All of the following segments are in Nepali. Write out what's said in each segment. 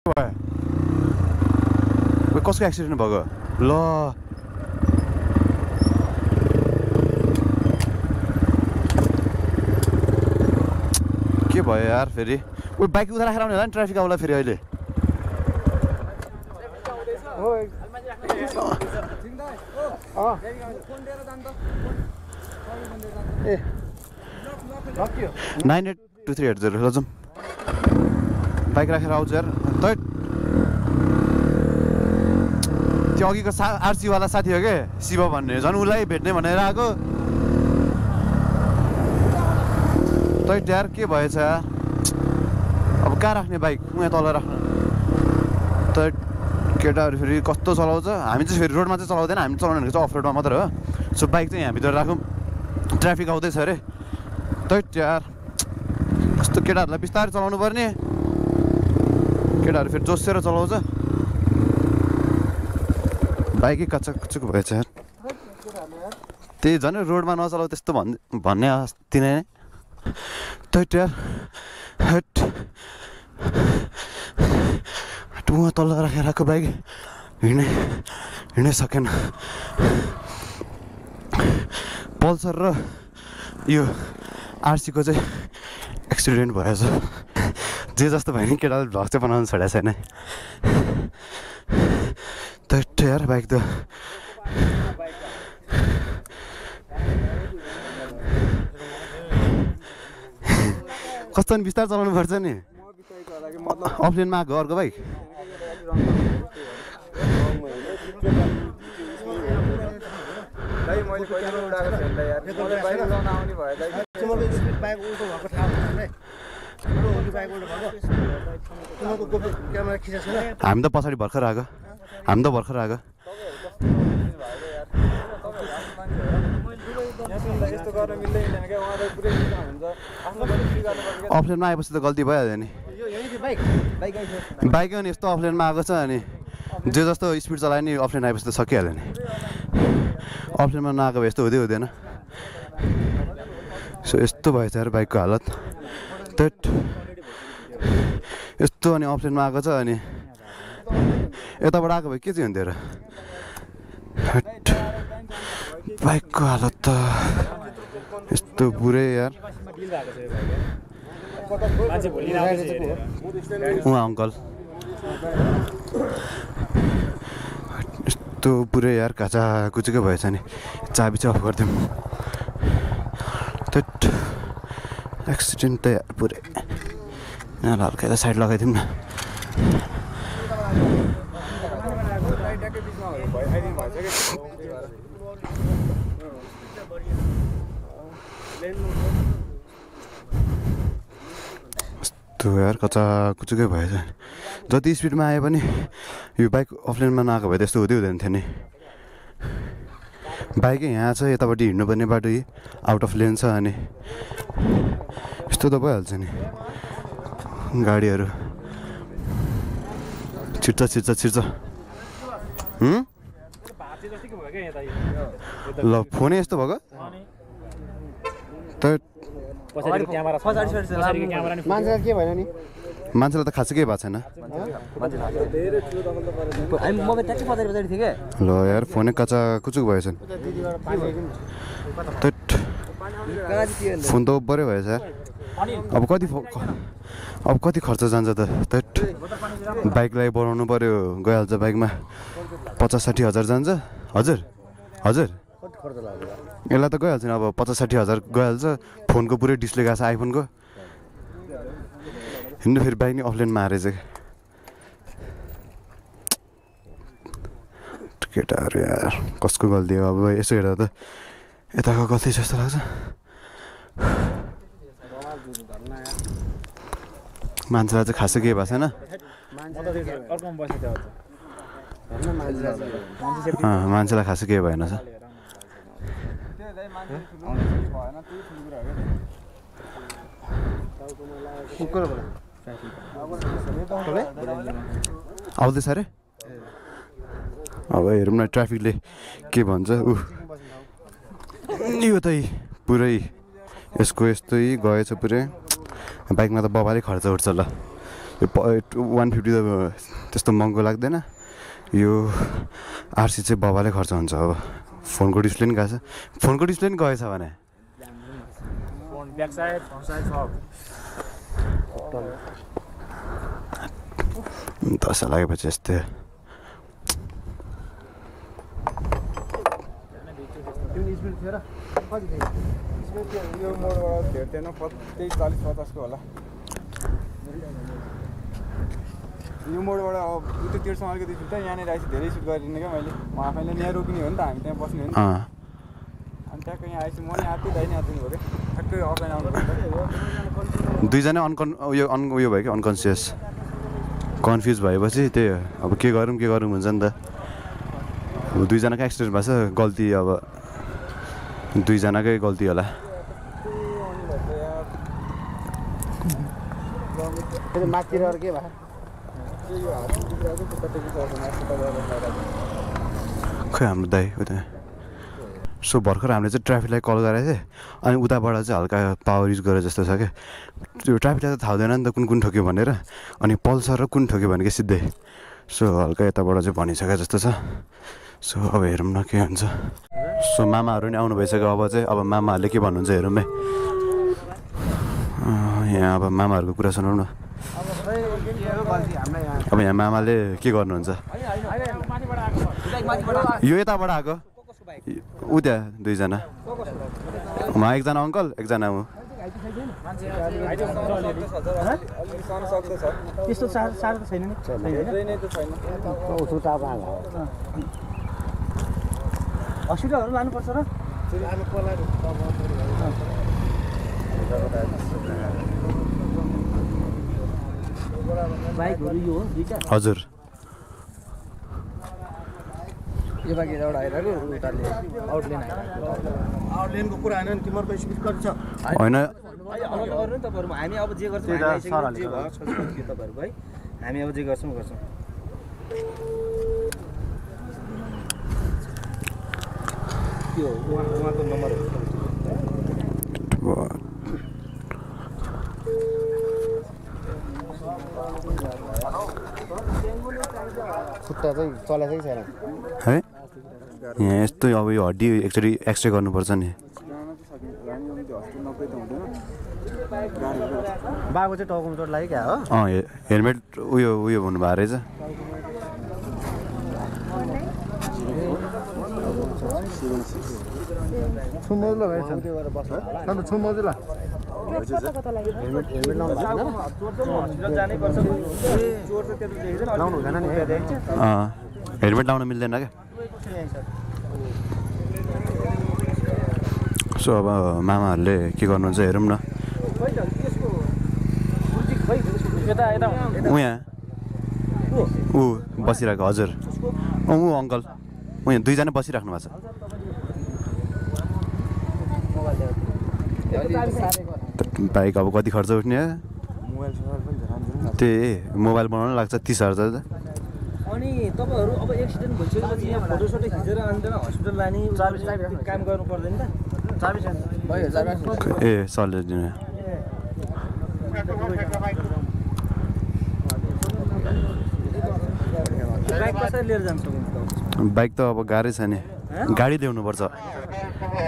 कसको एक्सिडेन्ट भएको ल के भयो यार फेरि उ बाइक उता राखेर आउने होला नि ट्राफिक आउला फेरि अहिले ए 982380 ल जाउँ बाइक राखेर आउँछ यार त्यो अघिको आरसीवाला साथी हो क्या शिव भन्ने झन् उसलाई भेट्ने भनेर आएको तै यार के भएछ यार अब कहाँ राख्ने बाइक यहाँ तल राख्नु त केटाहरू फेरि कस्तो चलाउँछ हामी चाहिँ फेरि रोडमा चाहिँ चलाउँदैन हामी चलाउने भनेको चाहिँ अफ रोडमा मात्र हो सो बाइक चाहिँ यहाँभित्र राखौँ ट्राफिक आउँदैछ अरे तै यार कस्तो केटाहरूलाई बिस्तारै चलाउनु पर्ने केटाहरू फेरि जोसेर चलाउँछ बाइकै कच्चक कुचुक भएछ यार त्यही झन् रोडमा नचलाउ त्यस्तो भन्ने अस्ति नै तैट यार हट उहाँ तल राखेर आएको बाइक हिँडै सकेन पल्सर र यो आरसीको चाहिँ एक्सिडेन्ट भएछ जे जस्तो भयो नि केटाले भ्लग चाहिँ बनाउनु छोडेको छैन तैट यार बाइक त कस्तो नि बिस्तारै चलाउनु पर्छ नि अफलाइनमा आएको अर्को बाइक हामी त पछाडि भर्खर आएको अफलाइनमा आएपछि त गल्ती भइहाल्यो नि बाइक अनि यस्तो अफलाइनमा आएको छ अनि जे जस्तो स्पिड चलायो नि अफलाइन आएपछि त सकिहाल्यो नि अफलाइनमा नआएको भए यस्तो हुँदैन सो यस्तो भएछ यार बाइकको हालत त्यट यस्तो अनि अफलाइनमा आएको छ अनि यताबाट आएको भए के चाहिँ हुन्थ्यो र बाइकको हालत त यस्तो पुरै यार उहाँ अङ्कल यस्तो पुरै यार काचा कुचुकै भएछ नि चाबी चाहिँ अफ गरिदिउँ त्यट एक्सिडेन्ट त यार पुरै यहाँलाई हल्का यता साइड लगाइदिउँ न यस्तो यार कच्चा कुचुकै भएछ जति स्पिडमा आए पनि यो बाइक अफलाइनमा नआएको भए त्यस्तो हुँदैन थियो नि बाइकै यहाँ छ यतापट्टि हिँड्नुपर्ने बाटो यही आउट अफ लेन छ अनि यस्तो त भइहाल्छ नि गाडीहरू छिर्छ ल फोनै यस्तो भएको त मान्छेलाई त खासै केही भएको छैन ल यार फोनै काचा कुचुक भएछ फोन त ओभरै भएछ यार अब कति खर्च जान्छ त त्यट बाइकलाई बनाउनु पर्यो गइहाल्छ बाइकमा 50-60 हजार जान्छ हजुर यसलाई त गइहाल्छ नि अब 50-60 हजार गइहाल्छ फोनको पुरै डिस्प्ले गएको छ आइफोनको हिँड्नु फेरि बाइक नै अफलाइनमा हारेछ केटाहरू यार कसको गल्ती हो अब यसो हेर्दा त यताको गल्ती जस्तो लाग्छ मान्छेलाई चाहिँ खासै केही भएको छैन मान्छेलाई खासै केही भएन छ आउँदैछ अरे अब हेरौँ न ट्राफिकले के भन्छ यो त पुरै यसको यस्तै गएछ पुरै बाइकमा त बबाले खर्च उठ्छ ल 150 त त्यस्तो महँगो लाग्दैन यो आरसी चाहिँ बाबाले खर्च हुन्छ अब फोनको डिस्प्ले पनि गएको छ फोनको डिस्प्ले पनि गएछ भने दस लागेपछि यस्तै यो मोडबाट भेट्दैन 40-50 को होला यो मोडबाट अब उता तिर्सम्म अलिकति सुट यहाँनिर आएपछि धेरै सुट गरिदिने क्या मैले म आफैले यहाँ रोकिने हो नि त हामी त्यहाँ बस्ने हो नि अनि ट्याक्कै यहाँ आएपछि म नि आत्ति दाइ नि आत्तिनु भयो क्या ठ्याक्कै अफलाइन आउनु दुईजना उयो भयो कि अनकन्सियस कन्फ्युज भएपछि त्यही हो अब के गरौँ हुन्छ नि त अब दुईजनाको एक्सिडेन्ट भएको छ गल्ती अब दुईजनाकै गल्ती होला माथि रहेर के भयो खै हाम्रो दाइ उता सो भर्खर हामीले चाहिँ ट्राफिकलाई कल गरेको थिएँ अनि उताबाट चाहिँ हल्का पावर युज गरेर जस्तो छ क्या त्यो ट्राफिकलाई त थाहा हुँदैन नि त कुन ठोक्यो भनेर अनि पल्सर र कुन ठोक्यो भने कि सिधै सो हल्का यताबाट चाहिँ भनिसके जस्तो छ सो अब हेरौँ न के हुन्छ सो मामाहरू नि आउनु भइसक्यो अब चाहिँ अब मामाहरूले के भन्नुहुन्छ हेरौँ है यहाँ अब मामाहरूको कुरा सुनौँ न अब यहाँ मामाले के गर्नुहुन्छ यो यताबाट आएको ऊ त्यहाँ दुईजना उहाँ एकजना अङ्कल एकजना ऊ त्यस्तो साह्रो त छैन हस्पिटलहरू लानुपर्छ र बाइकहरू यो हो दुईटा हजुर यो बाइक यताबाट आइरहेको उताले आउटलेन आउटलेनको कुरा होइन नि तिमीहरूको स्पिड कति छ होइन गर्नु तपाईँहरू हामी अब जे गर्छौँ तपाईँहरूको है हामी अब जे गर्छौँ त्यो उहाँको नम्बर खुट्टा चाहिँ चलेकै छैन है यहाँ यस्तो अब यो हड्डी एकचोटि एक्सरे गर्नुपर्छ नि बाको चाहिँ टाउकोमा चोट लाग्यो क्या हो हेलमेट उयो भन्नुभएको रहेछ छुमौलो भएछ अन्त छुमौलो ल हेलमेट लाउन मिल्दैन क्या सो अब मामाहरूले के गर्नुहुन्छ हेरौँ न ऊ यहाँ ऊ बसिरहेको हजुर ऊ अङ्कल ऊ यहाँ दुईजना बसिराख्नु भएको छ बाइक अब कति खर्च उठ्ने त्यही मोबाइल बनाउनु लाग्छ 30,000 त अनि तपाईँहरू अब एक्सिडेन्ट भइसकेपछि यहाँ फोटोसोटो खिचेर अन्त हस्पिटल लाने काम गर्नु पर्दैन त ए सरले दिनु बाइक कसरी लिएर जान सकिन्छ बाइक त अब गाह्रै छ नि गाडी ल्याउनुपर्छ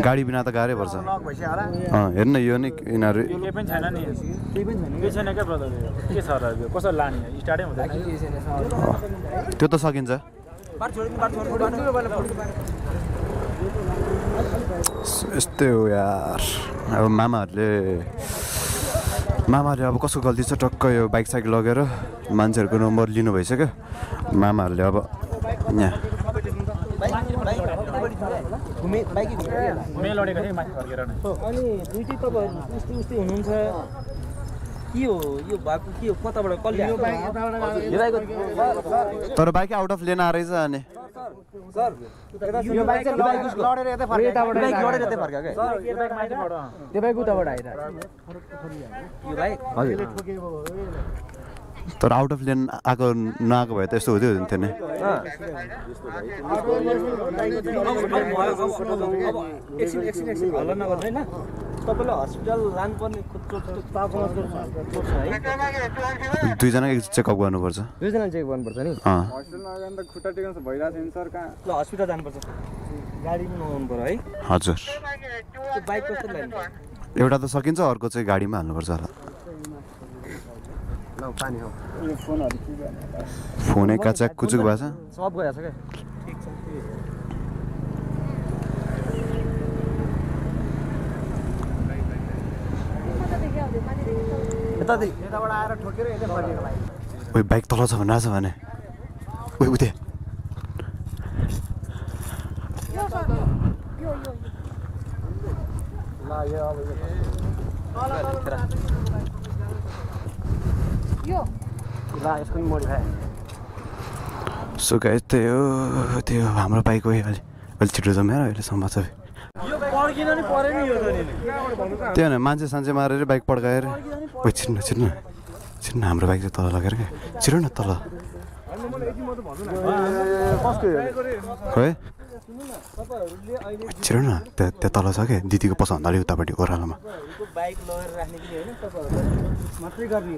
गाडी बिना त गाह्रै पर्छ हेर्न यो नि यिनीहरू केही पनि छैन नि केही छैन क्या ब्रदर के छ र यो कसरी लाने स्टार्टै हुँदैन त्यो त सकिन्छ यस्तै हो यार अब मामाहरूले अब कसको गल्ती छ टक्क यो बाइक साइकल लगेर मान्छेहरूको नम्बर लिनु भइसक्यो मामाहरूले अब यहाँ लडेको थिएँ माथि फर्केर नै अनि दुइटै तपाईँहरू उस्तै हुनुहुन्छ के हो यो भएको के हो कताबाट कसले तर बाइक आउट अफ लेन आएछ अनि यो बाइक चाहिँ लडेर यतै फर्क्यो त्यो बाइक उताबाट आइरहेको यो बाइक हजुर तर आउट अफ लेन आएको नआएको भए त यस्तो हुँदै हुन्थ्यो नि हल्ला नगर्नु होइन तपाईँलाई हस्पिटल लानुपर्ने दुईजना एक चेकअप गर्नुपर्छ दुईजना चेक गर्नुपर्छ नि हस्पिटलमा गयो भने त खुट्टा टेक्न भइरहेको छ नि सर कहाँ ल हस्पिटल जानुपर्छ गाडी पनि नआउनु पर्यो है हजुर त्यो बाइक कस्तो लाग्यो एउटा त सकिन्छ अर्को चाहिँ गाडीमा हाल्नुपर्छ होला ल पानी हो यो फोनहरू के गर्ने फोनै काच्याक कुचुक भएको छ सब गएछ क्या ठिक छ यताबाट आएर ठोकेर यतै फर्केको भाइ ओइ बाइक तल छ भनेर छ भने ओइ उते यसको नि मोडिफाई सो गाइस त्यही हो त्यो हाम्रो बाइक हो अहिले छिटो जाउँ यार अहिले समाचार त्यही होइन मान्छे सान्छे मारेर बाइक पड्काएर ओइ छिर्नु छिर्नु छिर्नु हाम्रो बाइक चाहिँ तल लगेर क्या छिर्नु न तल है छिर्नु न त्यहाँ तल छ क्या दिदीको पसलभन्दा अलिक उतापट्टि ओह्रालोमा बाइक लगेर राख्ने कि होइन तपाईँहरू मात्रै गर्ने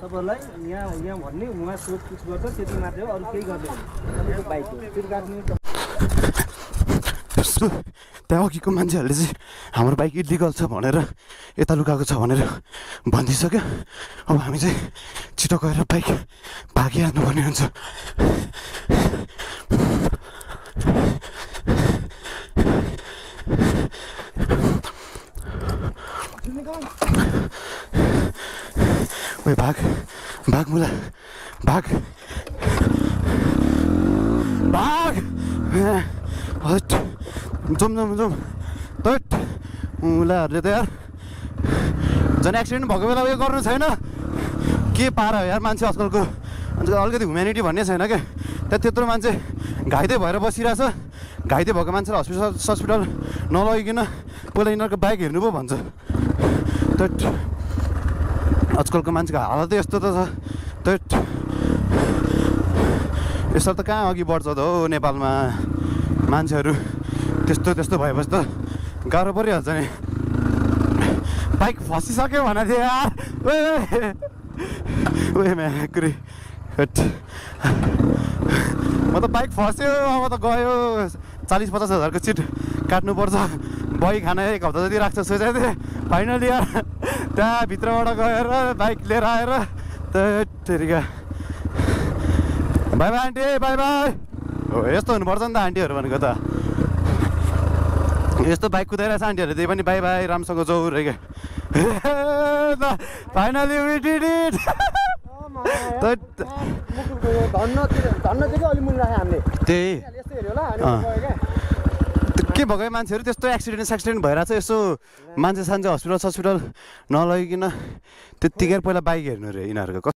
तपाईँहरूलाई यहाँ भन्ने उहाँ सोधपुछ गर्छ त्यति मात्रै हो अरू केही गर्दैन तपाईँको बाइक हो त्यो गाड्ने त्यहाँ अघिको मान्छेहरूले चाहिँ हाम्रो बाइक इलिगल छ भनेर यता लुकाएको छ भनेर भनिदिइसक्यो अब हामी चाहिँ छिटो गएर बाइक भागिहाल्नुपर्ने हुन्छ ओइ भाग भाग मुला भाग भाग हट जाउँ जाउँ जाउँ तट मुलाहरूले त यार झन् एक्सिडेन्ट भएको बेला उयो गर्नु छैन के पार हो यार मान्छे आजकलको अलिकति ह्युम्यानिटी भन्ने छैन क्या त्यहाँ त्यत्रो मान्छे घाइते भएर बसिरहेछ घाइते भएको मान्छेलाई हस्पिटल नलगिकन पहिला यिनीहरूको बाइक हेर्नु पो भन्छ तट आजकलको मान्छेको हालत यस्तो त छ तट यसो त कहाँ अघि बढ्छ त हो नेपालमा मान्छेहरू त्यस्तो भएपछि त गाह्रो परिहाल्छ नि बाइक फसिसक्यो भनेको थियो यार ओए म्याक्री हट म त बाइक फस्यो अब त गयो 40-50 हजारको सिट काट्नुपर्छ बही खान एक हप्ता जति राख्छ सोचेको थिएँ फाइनली यार त्यहाँ भित्रबाट गएर बाइक लिएर आएर तेरिका bye bye aunty bye bye हो यस्तो हुनुपर्छ नि त आन्टीहरू भनेको त यस्तो बाइक कुदाइरहेछ आन्टीहरू त्यही पनि बाई बाई राम्रोसँग जाऊ रे क्या फाइनली वी डिड इट त्यही के भएको मान्छेहरू त्यस्तो एक्सिडेन्ट भइरहेछ यसो मान्छे सान्छे हस्पिटल नलगिकन त्यत्तिकै पहिला बाइक हेर्नु रे यिनीहरूको